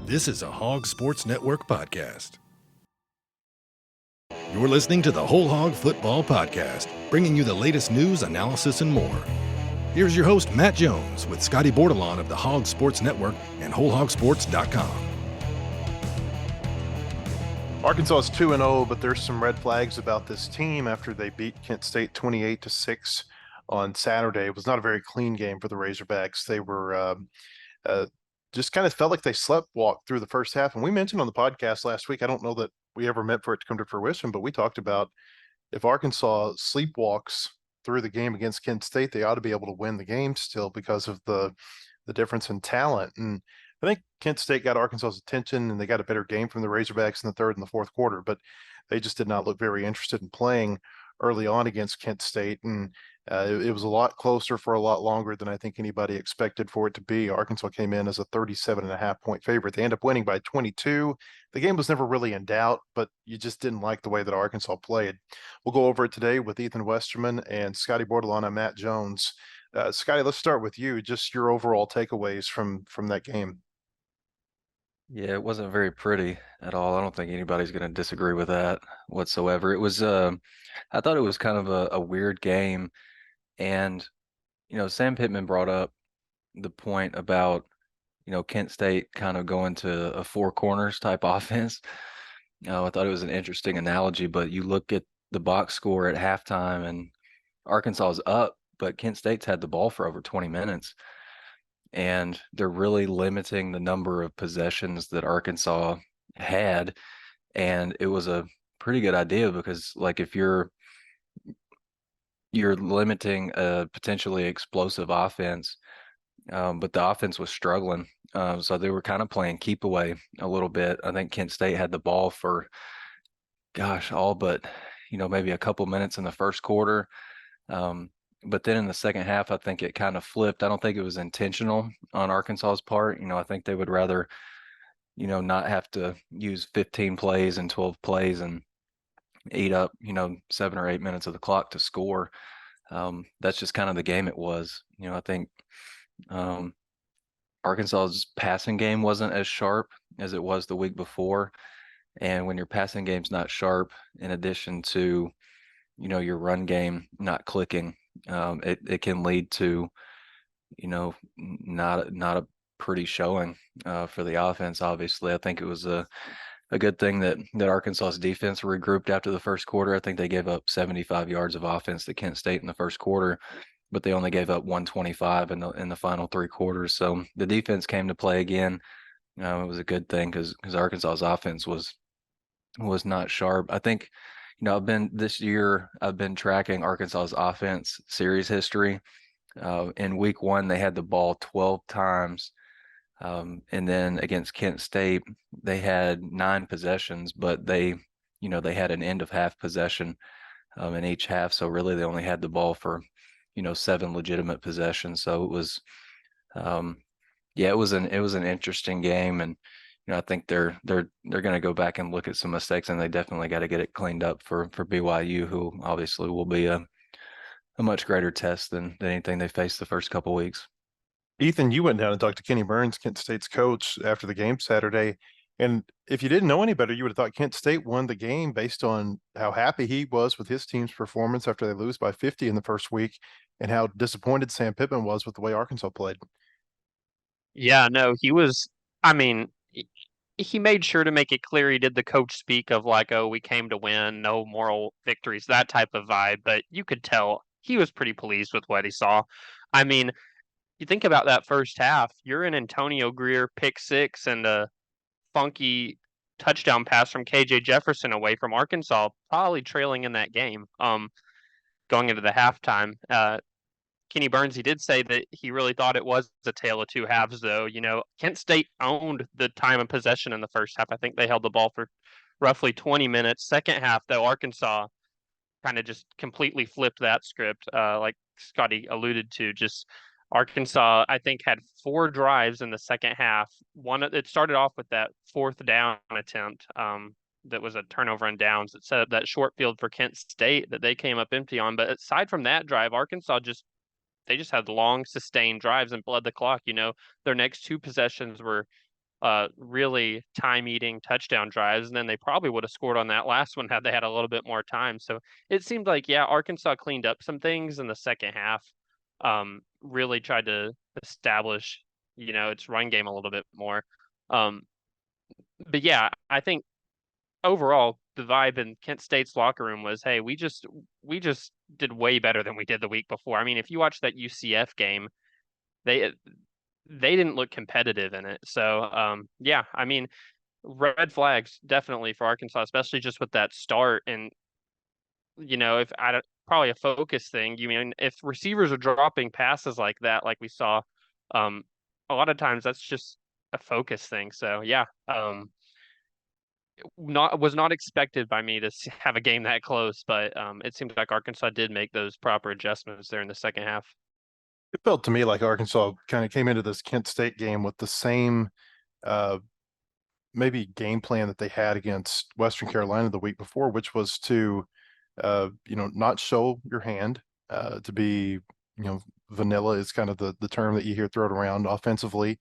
This is a Hog Sports Network podcast. You're listening to the Whole Hog Football Podcast, bringing you the latest news, analysis, and more. Here's your host, Matt Jones, with Scotty Bordelon of the Hog Sports Network and WholeHogSports.com. Arkansas is 2-0, but there's some red flags about this team after they beat Kent State 28-6 on Saturday. It was not a very clean game for the Razorbacks. They were just kind of felt like they sleptwalked through the first half. And we mentioned on the podcast last week, I don't know that we ever meant for it to come to fruition, but we talked about if Arkansas sleepwalks through the game against Kent State, they ought to be able to win the game still because of the difference in talent. And I think Kent State got Arkansas's attention and they got a better game from the Razorbacks in the third and the fourth quarter, but they just did not look very interested in playing early on against Kent State. And it was a lot closer for a lot longer than I think anybody expected for it to be. Arkansas came in as a 37.5-point favorite. They end up winning by 22. The game was never really in doubt, but you just didn't like the way that Arkansas played. We'll go over it today with Ethan Westerman and Scotty Bordelon and Matt Jones. Scotty, let's start with you. Just your overall takeaways from that game. Yeah, it wasn't very pretty at all. I don't think anybody's going to disagree with that whatsoever. It was, I thought it was kind of a weird game. And, Sam Pittman brought up the point about, Kent State kind of going to a four corners type offense. I thought it was an interesting analogy, but you look at the box score at halftime and Arkansas is up, but Kent State's had the ball for over 20 minutes. And they're really limiting the number of possessions that Arkansas had. And it was a pretty good idea because, like, if you're limiting a potentially explosive offense, but the offense was struggling. So they were kind of playing keep away a little bit. I think Kent State had the ball for, all but, maybe a couple minutes in the first quarter. But then in the second half, I think it kind of flipped. I don't think it was intentional on Arkansas's part. I think they would rather, not have to use 15 plays and 12 plays and eat up, 7 or 8 minutes of the clock to score. That's just kind of the game it was. I think Arkansas's passing game wasn't as sharp as it was the week before. And when your passing game's not sharp, in addition to, your run game not clicking, it can lead to, not a pretty showing for the offense. Obviously, I think it was a good thing that Arkansas's defense regrouped after the first quarter. I think they gave up 75 yards of offense to Kent State in the first quarter, but they only gave up 125 in the final three quarters. So the defense came to play again. It was a good thing because Arkansas's offense was not sharp. I think, I've been tracking Arkansas's offense series history. In week one, they had the ball 12 times. And then against Kent State, they had 9 possessions, but they had an end of half possession in each half. So really they only had the ball for, 7 legitimate possessions. So it was, it was an interesting game. And, I think they're going to go back and look at some mistakes, and they definitely got to get it cleaned up for BYU, who obviously will be a much greater test than anything they faced the first couple weeks. Ethan, you went down and talked to Kenny Burns, Kent State's coach, after the game Saturday. And if you didn't know any better, you would have thought Kent State won the game based on how happy he was with his team's performance after they lose by 50 in the first week and how disappointed Sam Pittman was with the way Arkansas played. Yeah, no, he was, I mean, he made sure to make it clear he did the coach speak of like, oh, we came to win, no moral victories, that type of vibe. But you could tell he was pretty pleased with what he saw. I mean, you think about that first half, you're in Antonio Greer pick six and a funky touchdown pass from KJ Jefferson away from Arkansas, probably trailing in that game. Going into the halftime. Kenny Burns, he did say that he really thought it was a tale of two halves, though. Kent State owned the time of possession in the first half. I think they held the ball for roughly 20 minutes. Second half, though, Arkansas kind of just completely flipped that script, like Scotty alluded to. Just Arkansas, I think, had 4 drives in the second half. It started off with that 4th down attempt that was a turnover and downs that set up that short field for Kent State that they came up empty on. But aside from that drive, Arkansas just had long, sustained drives and bled the clock. Their next 2 possessions were really time-eating touchdown drives, and then they probably would have scored on that last one had they had a little bit more time. So it seemed like, yeah, Arkansas cleaned up some things in the second half, really tried to establish, its run game a little bit more. But yeah, I think overall the vibe in Kent State's locker room was, hey, we just did way better than we did the week before. I mean, if you watch that UCF game, they they didn't look competitive in it. So yeah, I mean, red flags definitely for Arkansas, especially just with that start. And if probably a focus thing. You mean if receivers are dropping passes like that, like we saw, um, a lot of times that's just a focus thing. So yeah, was not expected by me to have a game that close, but it seems like Arkansas did make those proper adjustments there in the second half. It felt to me like Arkansas kind of came into this Kent State game with the same maybe game plan that they had against Western Carolina the week before, which was to not show your hand, to be, vanilla is kind of the term that you hear thrown around offensively,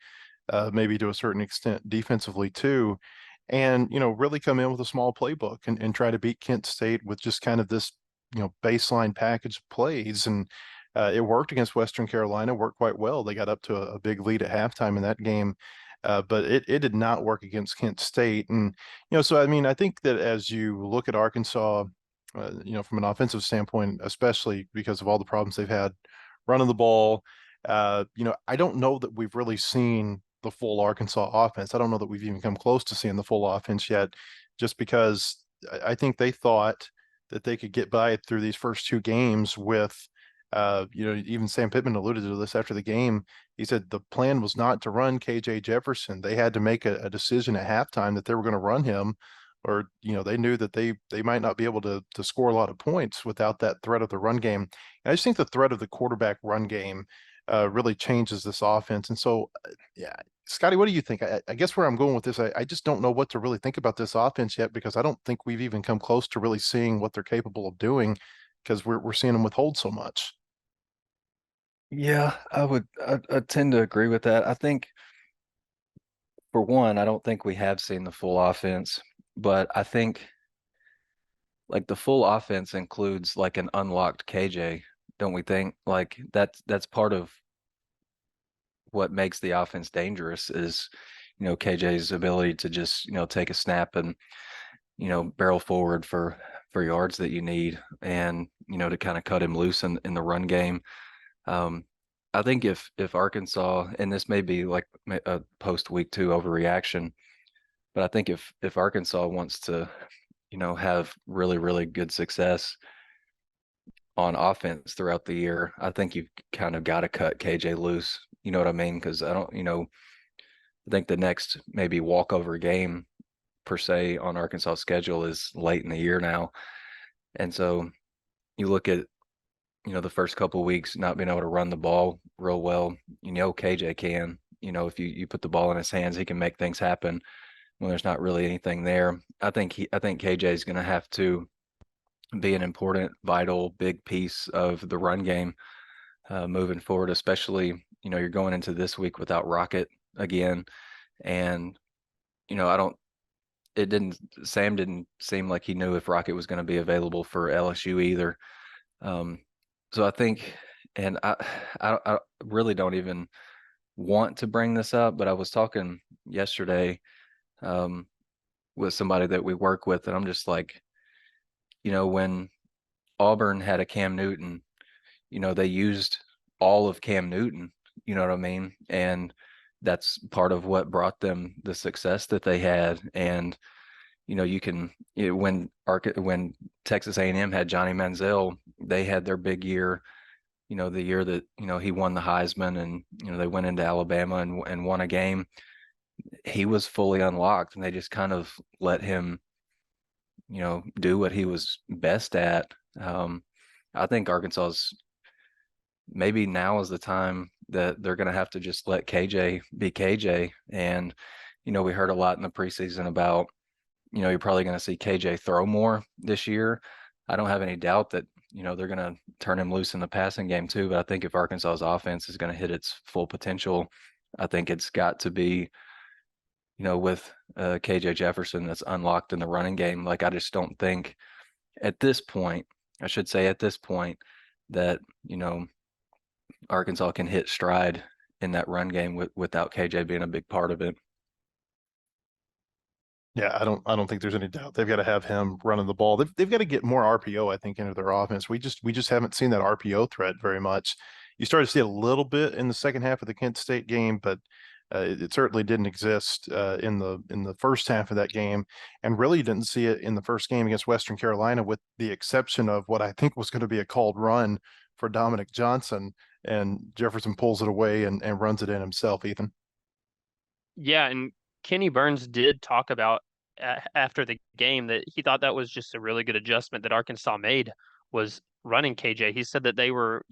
maybe to a certain extent defensively too. And, really come in with a small playbook and try to beat Kent State with just kind of this, baseline package of plays. And it worked against Western Carolina, worked quite well. They got up to a big lead at halftime in that game. But it did not work against Kent State. And, so I mean, I think that as you look at Arkansas, from an offensive standpoint, especially because of all the problems they've had running the ball, I don't know that we've really seen the full Arkansas offense. I don't know that we've even come close to seeing the full offense yet, just because I think they thought that they could get by through these first two games with, even Sam Pittman alluded to this after the game. He said the plan was not to run KJ Jefferson. They had to make a decision at halftime that they were going to run him, or they knew that they might not be able to score a lot of points without that threat of the run game. And I just think the threat of the quarterback run game really changes this offense. And so, yeah, Scotty, what do you think? I guess where I'm going with this, I just don't know what to really think about this offense yet, because I don't think we've even come close to really seeing what they're capable of doing, because we're seeing them withhold so much. Yeah, I tend to agree with that. I think for one, I don't think we have seen the full offense, but I think like the full offense includes like an unlocked KJ, don't we think? Like that's part of what makes the offense dangerous is, KJ's ability to just, take a snap and, barrel forward for yards that you need, and, to kind of cut him loose in the run game. I think if Arkansas, and this may be like a post week 2 overreaction, but I think if Arkansas wants to, have really, really good success on offense throughout the year, I think you've kind of got to cut KJ loose. You know what I mean? Because I don't, I think the next maybe walkover game per se on Arkansas' schedule is late in the year now. And so you look at, the first couple of weeks not being able to run the ball real well, KJ can, if you put the ball in his hands, he can make things happen when there's not really anything there. I think KJ is going to have to be an important, vital, big piece of the run game moving forward, especially, you're going into this week without Rocket again. And, Sam didn't seem like he knew if Rocket was going to be available for LSU either. So I think, and I really don't even want to bring this up, but I was talking yesterday with somebody that we work with, and I'm just like, when Auburn had a Cam Newton, they used all of Cam Newton, you know what I mean? And that's part of what brought them the success that they had. And, when Texas A&M had Johnny Manziel, they had their big year, the year that, he won the Heisman, and, they went into Alabama and won a game. He was fully unlocked, and they just kind of let him, do what he was best at. I think Arkansas's maybe now is the time that they're going to have to just let KJ be KJ. And, we heard a lot in the preseason about, you're probably going to see KJ throw more this year. I don't have any doubt that, they're going to turn him loose in the passing game too. But I think if Arkansas's offense is going to hit its full potential, I think it's got to be with KJ Jefferson that's unlocked in the running game. Like, I just don't think at this point, I should say at this point, that, Arkansas can hit stride in that run game without KJ being a big part of it. Yeah, I don't think there's any doubt. They've got to have him running the ball. They've got to get more RPO, I think, into their offense. We just haven't seen that RPO threat very much. You started to see a little bit in the second half of the Kent State game, but it certainly didn't exist in the first half of that game, and really didn't see it in the first game against Western Carolina, with the exception of what I think was going to be a called run for Dominic Johnson, and Jefferson pulls it away and runs it in himself, Ethan. Yeah, and Kenny Burns did talk about after the game that he thought that was just a really good adjustment that Arkansas made, was running KJ. He said that they were,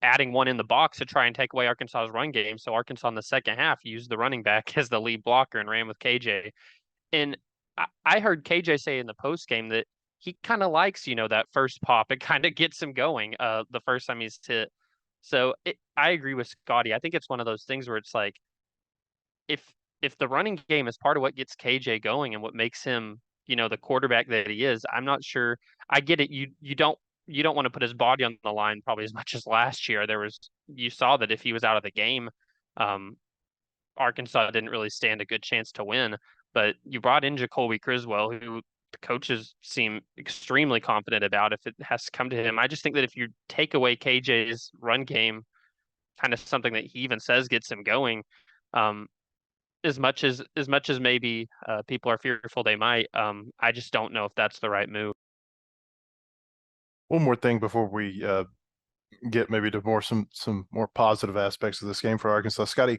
adding one in the box to try and take away Arkansas's run game. So Arkansas in the second half used the running back as the lead blocker and ran with KJ. And I heard KJ say in the post game that he kind of likes, that first pop. It kind of gets him going the first time he's hit. So I agree with Scotty. I think it's one of those things where it's like, if the running game is part of what gets KJ going and what makes him, the quarterback that he is, I'm not sure. I get it. You don't want to put his body on the line probably as much as last year. You saw that if he was out of the game, Arkansas didn't really stand a good chance to win. But you brought in Jacoby Criswell, who the coaches seem extremely confident about if it has to come to him. I just think that if you take away KJ's run game, kind of something that he even says gets him going, as much as maybe people are fearful they might, I just don't know if that's the right move. One more thing before we get maybe to some more positive aspects of this game for Arkansas. Scotty,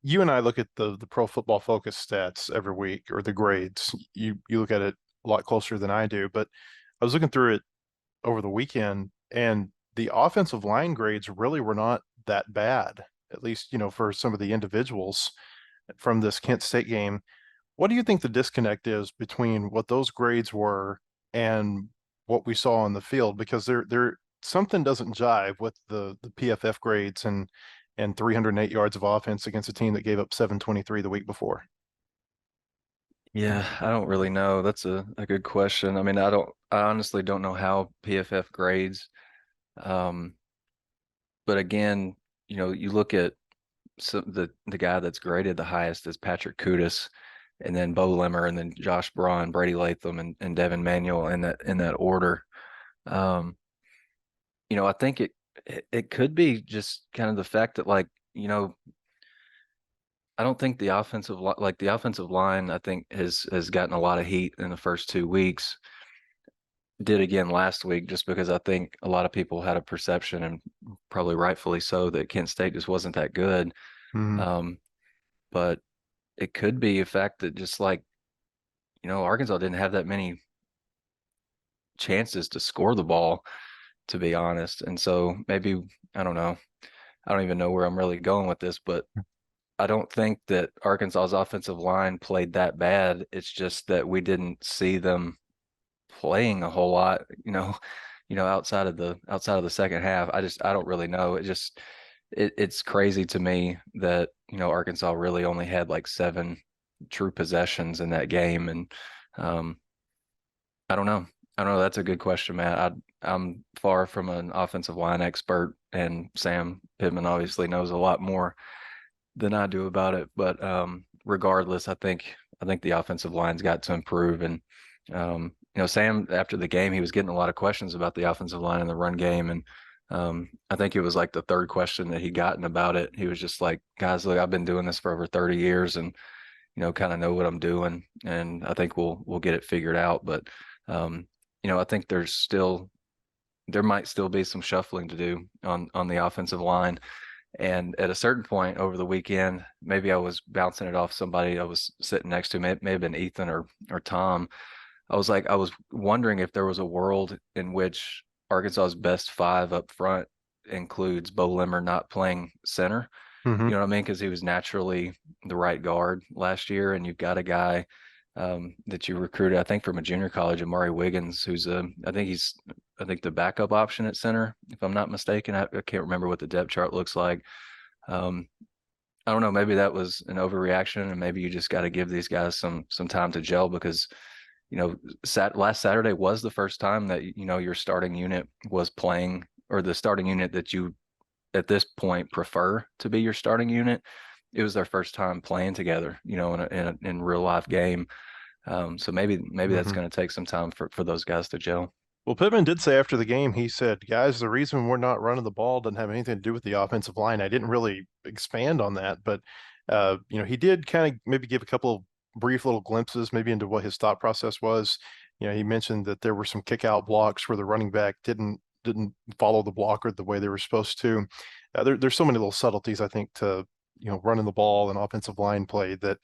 you and I look at the Pro Football Focus stats every week, or the grades. You look at it a lot closer than I do, but I was looking through it over the weekend, and the offensive line grades really were not that bad, at least, for some of the individuals from this Kent State game. What do you think the disconnect is between what those grades were and what we saw on the field? Because there something doesn't jive with the PFF grades and 308 yards of offense against a team that gave up 723 the week before. Yeah, I don't really know. That's a good question. I mean, I honestly don't know how PFF grades. But again, you look at the guy that's graded the highest is Patrick Kudus, and then Bo Limmer, and then Josh Braun, Brady Latham, and Devin Manuel in that order. I think it could be just kind of the fact that, like, I don't think the offensive line, I think has gotten a lot of heat in the first 2 weeks. Did again last week, just because I think a lot of people had a perception, and probably rightfully so, that Kent State just wasn't that good. Mm-hmm. But it could be a fact that just like, Arkansas didn't have that many chances to score the ball, to be honest. And so maybe, I don't know. I don't even know where I'm really going with this, but I don't think that Arkansas's offensive line played that bad. It's just that we didn't see them playing a whole lot, outside of the second half. I don't really know. It's crazy to me that, Arkansas really only had like 7 true possessions in that game. And I don't know. That's a good question, Matt. I'm far from an offensive line expert, and Sam Pittman obviously knows a lot more than I do about it. But regardless, I think the offensive line's got to improve. And Sam, after the game, he was getting a lot of questions about the offensive line and the run game. And I think it was like the third question that he'd gotten about it. He was just like, guys, look, I've been doing this for over 30 years and, kind of know what I'm doing. And I think we'll get it figured out. But, I think there might still be some shuffling to do on the offensive line. And at a certain point over the weekend, maybe I was bouncing it off somebody I was sitting next to, may have been Ethan or Tom. I was wondering if there was a world in which Arkansas's best 5 up front includes Bo Limmer not playing center. Mm-hmm. You know what I mean? Because he was naturally the right guard last year, and you've got a guy that you recruited, I think, from a junior college, Amari Wiggins, who's I think the backup option at center, if I'm not mistaken. I can't remember what the depth chart looks like. I don't know, maybe that was an overreaction, and maybe you just got to give these guys some time to gel because, last Saturday was the first time that, your starting unit was playing, or the starting unit that you at this point prefer to be your starting unit. It was their first time playing together, in real life game. So maybe that's Mhm. going to take some time for those guys to gel. Well, Pittman did say after the game, he said, guys, the reason we're not running the ball doesn't have anything to do with the offensive line. I didn't really expand on that, but he did kind of maybe give a couple of brief little glimpses maybe into what his thought process was. He mentioned that there were some kick out blocks where the running back didn't follow the blocker the way they were supposed to. There's so many little subtleties, I think, to running the ball and offensive line play that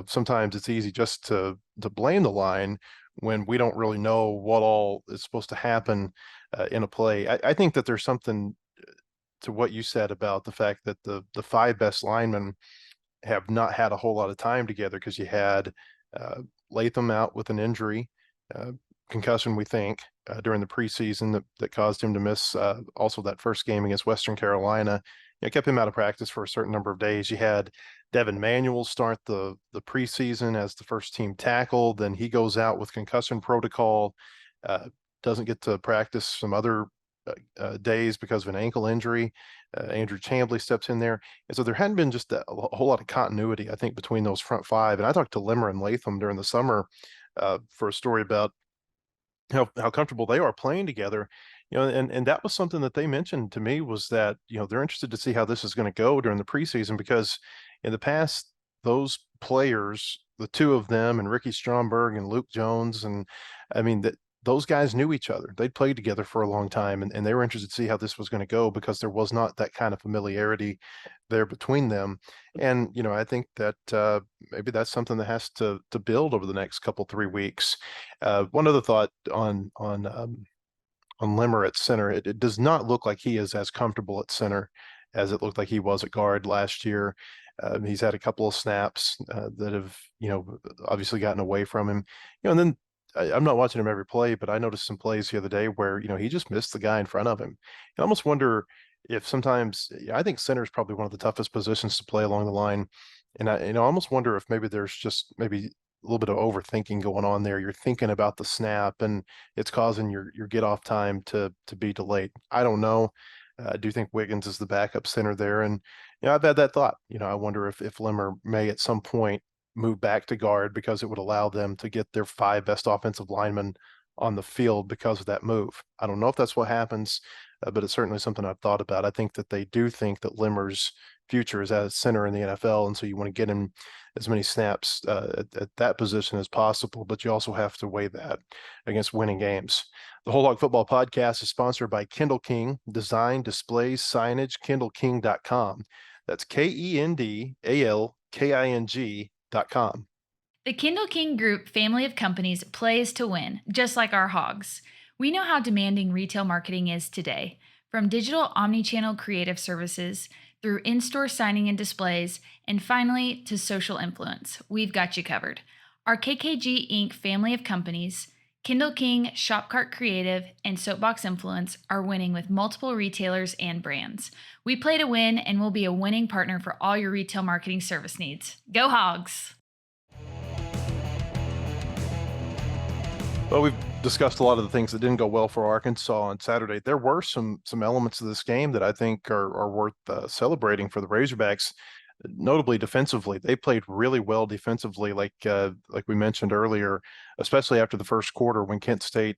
sometimes it's easy just to blame the line when we don't really know what all is supposed to happen in a play. I think that there's something to what you said about the fact that the five best linemen have not had a whole lot of time together because you had Latham out with an injury, uh, concussion, we think, during the preseason that caused him to miss also that first game against Western Carolina. Kept him out of practice for a certain number of days. You had Devin Manuel start the preseason as the first team tackle. Then he goes out with concussion protocol, doesn't get to practice some other days because of an ankle injury. Andrew Chambly steps in there. And so there hadn't been just a whole lot of continuity, I think, between those front five. And I talked to Limmer and Latham during the summer for a story about how comfortable they are playing together. And that was something that they mentioned to me, was that they're interested to see how this is going to go during the preseason, because in the past, those players, the two of them and Ricky Stromberg and Luke Jones, and I mean that those guys knew each other. They'd played together for a long time, and they were interested to see how this was going to go because there was not that kind of familiarity there between them. And I think that maybe that's something that has to build over the next couple 3 weeks. One other thought on Limmer at center. It does not look like he is as comfortable at center as it looked like he was at guard last year. He's had a couple of snaps that have, obviously gotten away from him. And then I'm not watching him every play, but I noticed some plays the other day where, he just missed the guy in front of him. I almost wonder if sometimes, I think center is probably one of the toughest positions to play along the line. And I almost wonder if maybe there's just maybe a little bit of overthinking going on there. You're thinking about the snap and it's causing your get off time to be delayed. I don't know. I do think Wiggins is the backup center there. And, I've had that thought. I wonder if Limmer may at some point move back to guard because it would allow them to get their five best offensive linemen on the field because of that move. I don't know if that's what happens, but it's certainly something I've thought about. I think that they do think that Limmer's future is as center in the NFL, and so you want to get him as many snaps at that position as possible, but you also have to weigh that against winning games. The Whole Hog Football Podcast is sponsored by Kindle King, design, displays, signage, KindleKing.com. That's KENDALKING.com. The Kindle King Group family of companies plays to win, just like our hogs. We know how demanding retail marketing is today. From digital omnichannel creative services, through in-store signing and displays, and finally to social influence, we've got you covered. Our KKG Inc. family of companies, Kindle King, Shopcart Creative, and Soapbox Influence are winning with multiple retailers and brands. We play to win and will be a winning partner for all your retail marketing service needs. Go Hogs! Well, we've discussed a lot of the things that didn't go well for Arkansas on Saturday. There were some elements of this game that I think are worth celebrating for the Razorbacks, notably defensively. They played really well defensively, like we mentioned earlier, especially after the first quarter when Kent State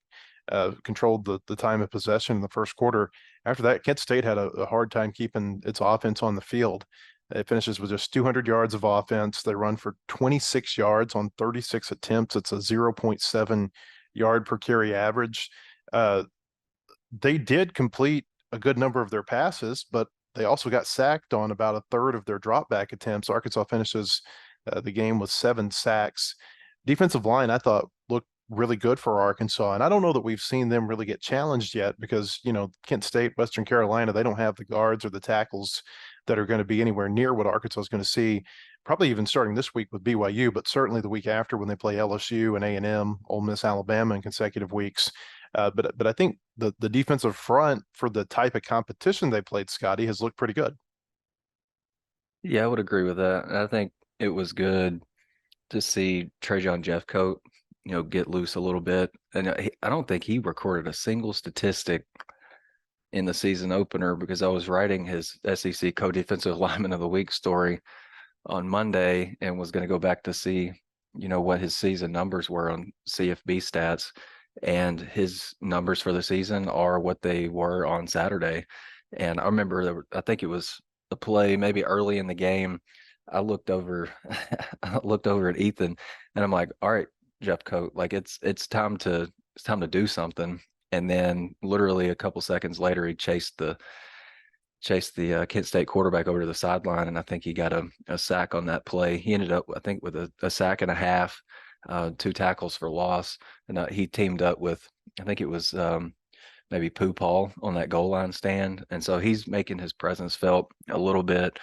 controlled the time of possession in the first quarter. After that, Kent State had a hard time keeping its offense on the field. It finishes with just 200 yards of offense. They run for 26 yards on 36 attempts. It's a 0.7 yard per carry average. They did complete a good number of their passes, but they also got sacked on about a third of their drop back attempts. Arkansas finishes the game with 7 sacks. Defensive line, I thought, looked really good for Arkansas. And I don't know that we've seen them really get challenged yet because, Kent State, Western Carolina, they don't have the guards or the tackles that are going to be anywhere near what Arkansas is going to see, probably even starting this week with BYU, but certainly the week after when they play LSU and A&M, Ole Miss, Alabama in consecutive weeks. But I think the defensive front for the type of competition they played, Scotty, has looked pretty good. Yeah, I would agree with that. And I think it was good to see Trajan Jeffcoat, get loose a little bit. And I don't think he recorded a single statistic in the season opener because I was writing his SEC co-defensive lineman of the week story on Monday and was going to go back to see, what his season numbers were on CFB stats. And his numbers for the season are what they were on Saturday. And I remember I think it was a play maybe early in the game. I looked over, I looked over at Ethan, and I'm like, "All right, Jeffcoat, like it's time to do something." And then literally a couple seconds later, he chased the Kent State quarterback over to the sideline, and I think he got a sack on that play. He ended up, I think, with a sack and a half, 2 tackles for loss, and he teamed up with, I think it was maybe Pooh Paul on that goal line stand, and so he's making his presence felt a little bit.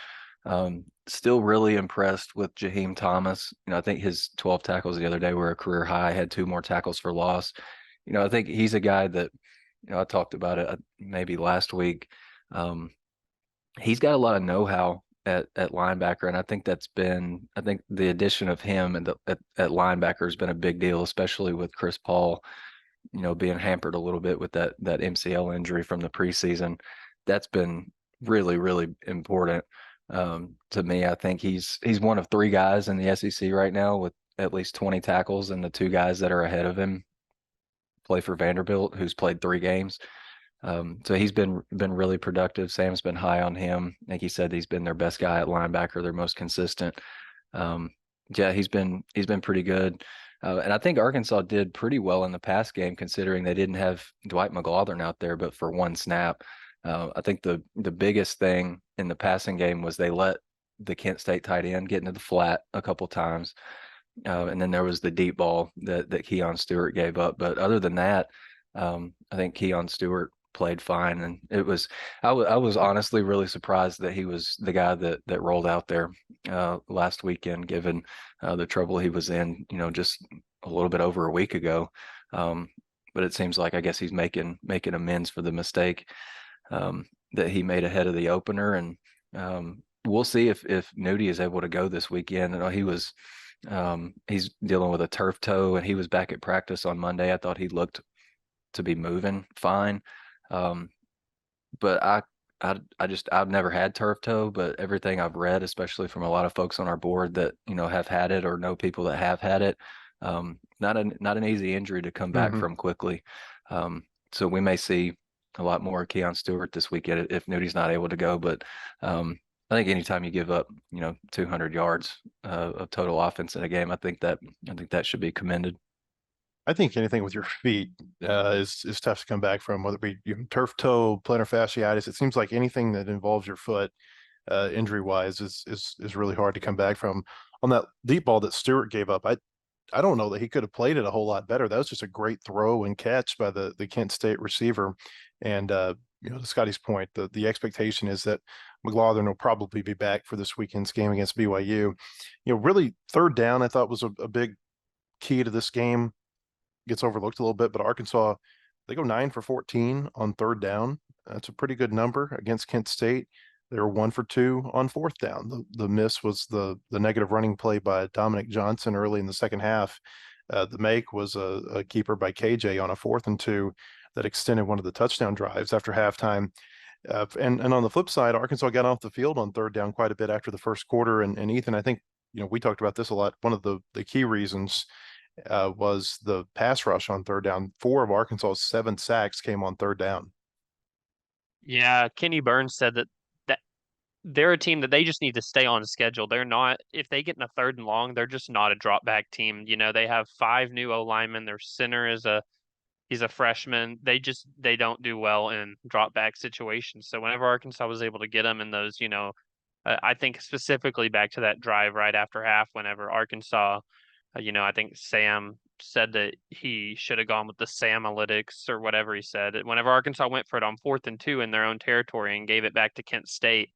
Still really impressed with Jaheim Thomas. I think his 12 tackles the other day were a career high. Had 2 more tackles for loss. I think he's a guy that, I talked about it maybe last week. He's got a lot of know-how at linebacker, and I think the addition of him and at linebacker has been a big deal, especially with Chris Paul, being hampered a little bit with that MCL injury from the preseason. That's been really, really important to me. I think he's one of 3 guys in the SEC right now with at least 20 tackles, and the 2 guys that are ahead of him play for Vanderbilt, who's played 3 games. So he's been really productive. Sam's been high on him. I think he said he's been their best guy at linebacker, their most consistent. Yeah, he's been pretty good. And I think Arkansas did pretty well in the pass game, considering they didn't have Dwight McGlothern out there, but for 1 snap. I think the biggest thing in the passing game was they let the Kent State tight end get into the flat a couple times. And then there was the deep ball that Keon Stewart gave up. But other than that, I think Keon Stewart played fine, and I was honestly really surprised that he was the guy that rolled out there last weekend, given the trouble he was in, just a little bit over a week ago. But it seems like, I guess, he's making amends for the mistake that he made ahead of the opener, and we'll see if Nudie is able to go this weekend. He's dealing with a turf toe, and he was back at practice on Monday. I thought he looked to be moving fine. But I've never had turf toe, but everything I've read, especially from a lot of folks on our board that, have had it or know people that have had it, not an easy injury to come back from quickly. So we may see a lot more Keon Stewart this weekend if Nudie's not able to go. But I think anytime you give up, 200 yards of total offense in a game, I think that should be commended. I think anything with your feet is tough to come back from, whether it be turf toe, plantar fasciitis. It seems like anything that involves your foot, injury wise, is really hard to come back from. On that deep ball that Stewart gave up, I don't know that he could have played it a whole lot better. That was just a great throw and catch by the Kent State receiver. And to Scotty's point, the expectation is that McGlothern will probably be back for this weekend's game against BYU. Really, third down, I thought, was a big key to this game. Gets overlooked a little bit, but Arkansas, they go 9 for 14 on third down. That's a pretty good number against Kent State. They were 1 for 2 on fourth down. The miss was the negative running play by Dominic Johnson early in the second half. The make was a keeper by KJ on a 4th and 2 that extended one of the touchdown drives after halftime. And on the flip side, Arkansas got off the field on third down quite a bit after the first quarter. And Ethan, I think, we talked about this a lot. One of the key reasons was the pass rush on third down. 4 of Arkansas's 7 sacks came on third down. Yeah, Kenny Burns said that they're a team that they just need to stay on schedule. They're not, if they get in a 3rd and long, they're just not a drop back team. They have 5 new O linemen. Their center he's a freshman. They don't do well in drop back situations. So whenever Arkansas was able to get them in those, I think specifically back to that drive right after half, whenever Arkansas, I think Sam said that he should have gone with the Sam-alytics or whatever he said. Whenever Arkansas went for it on 4th and 2 in their own territory and gave it back to Kent State,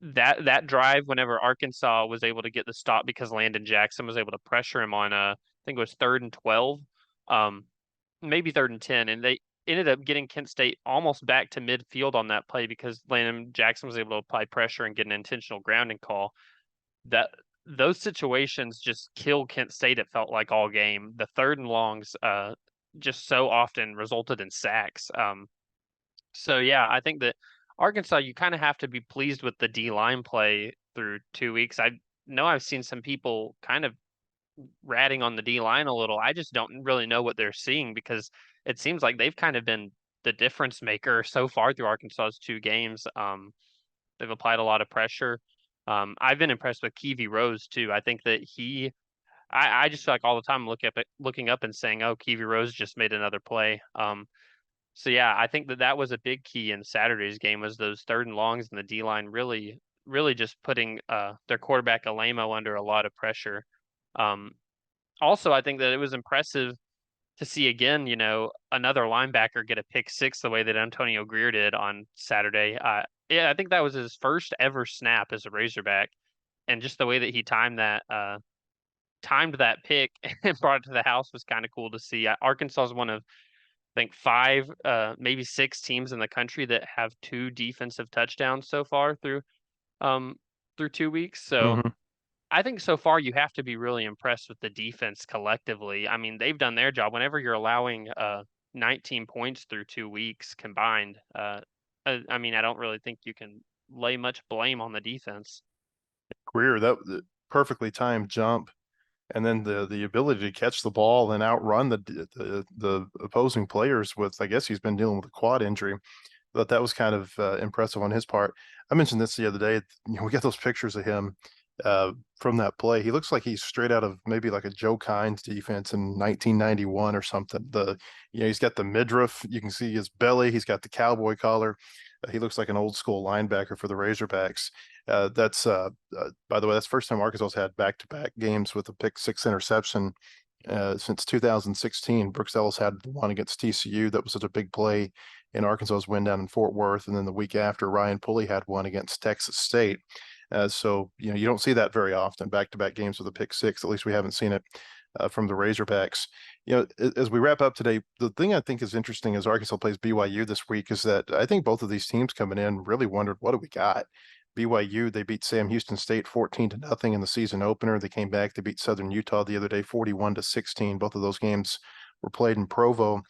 that drive, whenever Arkansas was able to get the stop because Landon Jackson was able to pressure him on I think it was 3rd and 12, maybe 3rd and 10, and ended up getting Kent State almost back to midfield on that play because Landon Jackson was able to apply pressure and get an intentional grounding call. Those situations just kill Kent State, it felt like, all game. The 3rd and longs just so often resulted in sacks. So yeah, I think that Arkansas, you kind of have to be pleased with the D-line play through 2 weeks. I know I've seen some people kind of ratting on the D-line a little. I just don't really know what they're seeing because it seems like they've kind of been the difference maker so far through Arkansas's 2 games. They've applied a lot of pressure. I've been impressed with Keevy Rose too. I think that I just feel like all the time looking up and saying, "Oh, Keevy Rose just made another play." So yeah, I think that was a big key in Saturday's game, was those 3rd and longs and the D line really just putting their quarterback Alamo under a lot of pressure. Also, I think that it was impressive to see again, another linebacker get a pick six the way that Antonio Greer did on Saturday. Yeah, I think that was his first ever snap as a Razorback, and just the way that he timed that pick and brought it to the house was kind of cool to see. Arkansas is one of, I think, 5, maybe 6 teams in the country that have 2 defensive touchdowns so far through 2 weeks. So Mhm. I think so far you have to be really impressed with the defense collectively. I mean, they've done their job. Whenever you're allowing 19 points through 2 weeks combined, I mean, I don't really think you can lay much blame on the defense. Greer, the perfectly timed jump, and then the ability to catch the ball and outrun the opposing players with, I guess he's been dealing with a quad injury, but that was kind of impressive on his part. I mentioned this the other day. We got those pictures of him from that play. He looks like he's straight out of maybe like a Joe Kynes defense in 1991 or something. He's got the midriff. You can see his belly. He's got the cowboy collar. He looks like an old school linebacker for the Razorbacks. That's by the way, that's the first time Arkansas had back-to-back games with a pick six interception since 2016. Brooks Ellis had the one against TCU. That was such a big play in Arkansas's win down in Fort Worth. And then the week after, Ryan Pulley had one against Texas State. So, you don't see that very often, back-to-back games with a pick six. At least we haven't seen it from the Razorbacks. As we wrap up today, the thing I think is interesting as Arkansas plays BYU this week is that I think both of these teams coming in really wondered, what do we got? BYU, they beat Sam Houston State 14-0 in the season opener. They came back, they beat Southern Utah the other day 41-16. Both of those games were played in Provo.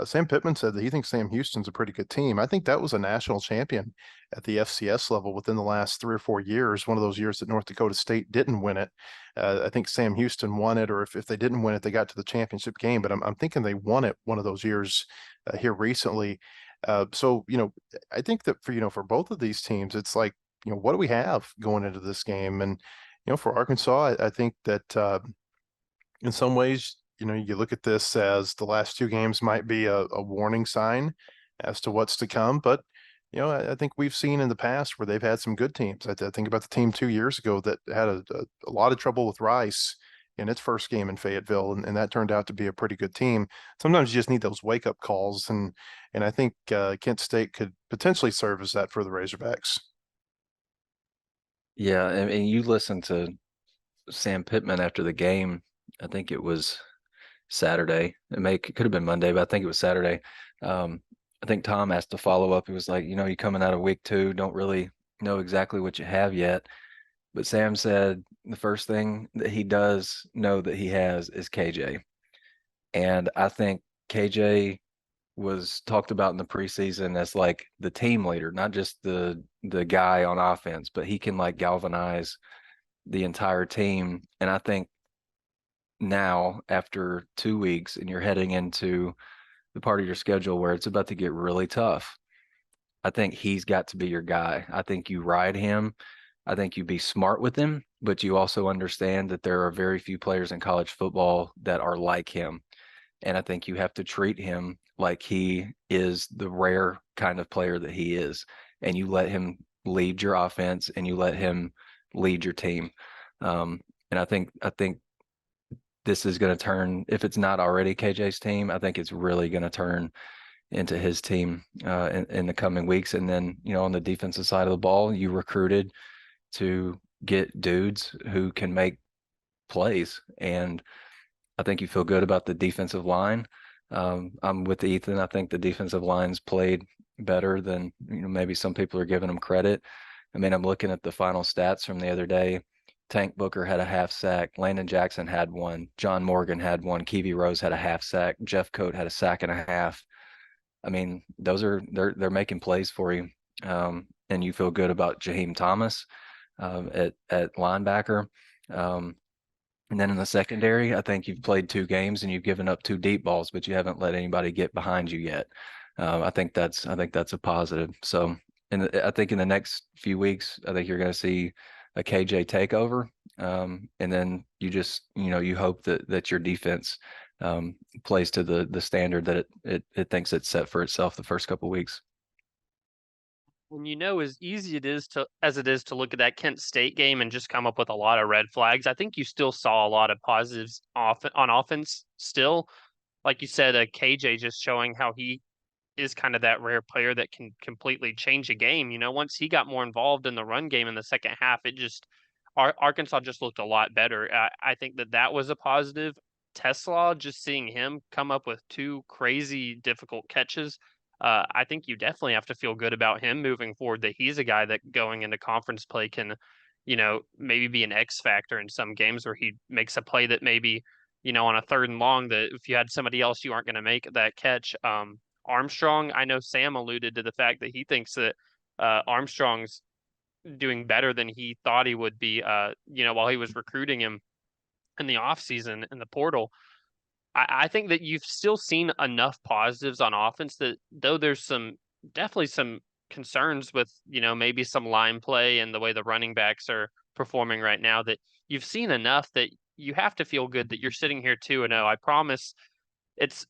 Sam Pittman said that he thinks Sam Houston's a pretty good team. I think that was a national champion at the FCS level within the last 3 or 4 years. One of those years that North Dakota State didn't win it. I think Sam Houston won it, or if they didn't win it, they got to the championship game. But I'm thinking they won it one of those years here recently. So I think that for both of these teams, it's like, what do we have going into this game? And for Arkansas, I think that in some ways, you look at this as the last 2 games might be a warning sign as to what's to come. But, I think we've seen in the past where they've had some good teams. I think about the team 2 years ago that had a lot of trouble with Rice in its first game in Fayetteville, and that turned out to be a pretty good team. Sometimes you just need those wake-up calls, and I think Kent State could potentially serve as that for the Razorbacks. Yeah, and you listen to Sam Pittman after the game. I think it was Saturday. It could have been Monday, but I think it was Saturday. I think Tom asked to follow up. He was like, you're coming out of week 2, don't really know exactly what you have yet. But Sam said the first thing that he does know that he has is KJ. And I think KJ was talked about in the preseason as like the team leader, not just the guy on offense, but he can like galvanize the entire team. And I think now, after 2 weeks, and you're heading into the part of your schedule where it's about to get really tough, I think he's got to be your guy. I think you ride him. I think you be smart with him, but you also understand that there are very few players in college football that are like him. And I think you have to treat him like he is the rare kind of player that he is. And you let him lead your offense, and you let him lead your team. And I think this is going to turn, if it's not already KJ's team, I think it's really going to turn into his team in the coming weeks. And then, on the defensive side of the ball, you recruited to get dudes who can make plays. And I think you feel good about the defensive line. I'm with Ethan. I think the defensive line's played better than maybe some people are giving them credit. I mean, I'm looking at the final stats from the other day. Tank Booker had a half sack. Landon Jackson had one. John Morgan had one. Keevy Rose had a half sack. Jeff Coate had a sack and a half. I mean, they're making plays for you, and you feel good about Jaheim Thomas at linebacker. And then in the secondary, I think you've played 2 games and you've given up 2 deep balls, but you haven't let anybody get behind you yet. I think that's a positive. So, I think in the next few weeks, I think you're going to see a KJ takeover, and then you just you hope that your defense plays to the standard that it thinks it's set for itself the first couple of weeks. And as easy as it is to look at that Kent State game and just come up with a lot of red flags, I think you still saw a lot of positives on offense still. Like you said, KJ just showing how he is kind of that rare player that can completely change a game. Once he got more involved in the run game in the second half, Arkansas just looked a lot better. I think that was a positive. TeSlaa, just seeing him come up with 2 crazy difficult catches. I think you definitely have to feel good about him moving forward, that he's a guy that going into conference play can, maybe be an X factor in some games where he makes a play that maybe, on a 3rd and long, that if you had somebody else, you aren't going to make that catch. Armstrong, I know Sam alluded to the fact that he thinks that Armstrong's doing better than he thought he would be, while he was recruiting him in the offseason in the portal. I think that you've still seen enough positives on offense that though there's definitely some concerns with, maybe some line play and the way the running backs are performing right now, that you've seen enough that you have to feel good that you're sitting here 2-0. I promise it's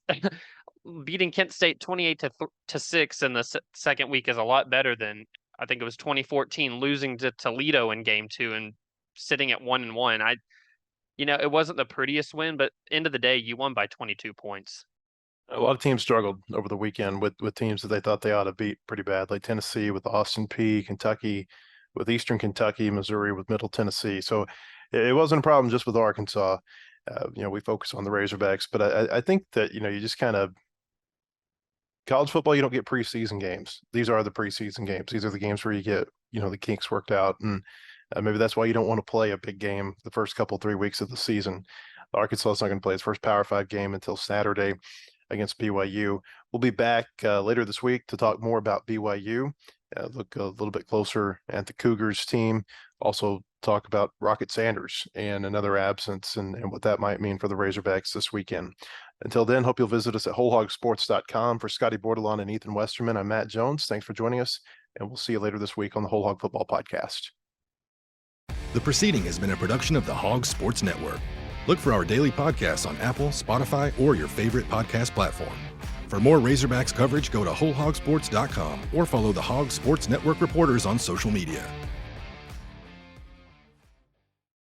beating Kent State 28-6 in the second week is a lot better than, I think it was 2014 losing to Toledo in game 2 and sitting at 1-1. It wasn't the prettiest win, but end of the day, you won by 22 points. A lot of teams struggled over the weekend with teams that they thought they ought to beat pretty bad, like Tennessee with Austin Peay, Kentucky with Eastern Kentucky, Missouri with Middle Tennessee. So it wasn't a problem just with Arkansas. We focus on the Razorbacks, but I think that, you just kind of, college football, you don't get preseason games. These are the preseason games. These are the games where you get, the kinks worked out. And maybe that's why you don't want to play a big game the first 3 weeks of the season. Arkansas is not going to play its first Power 5 game until Saturday against BYU. We'll be back later this week to talk more about BYU, look a little bit closer at the Cougars team, also talk about Rocket Sanders and another absence and what that might mean for the Razorbacks this weekend. Until then, hope you'll visit us at wholehogsports.com. For Scotty Bordelon and Ethan Westerman, I'm Matt Jones. Thanks for joining us, and we'll see you later this week on the Whole Hog Football Podcast. The proceeding has been a production of the Hog Sports Network. Look for our daily podcasts on Apple, Spotify, or your favorite podcast platform. For more Razorbacks coverage, go to wholehogsports.com or follow the Hog Sports Network reporters on social media.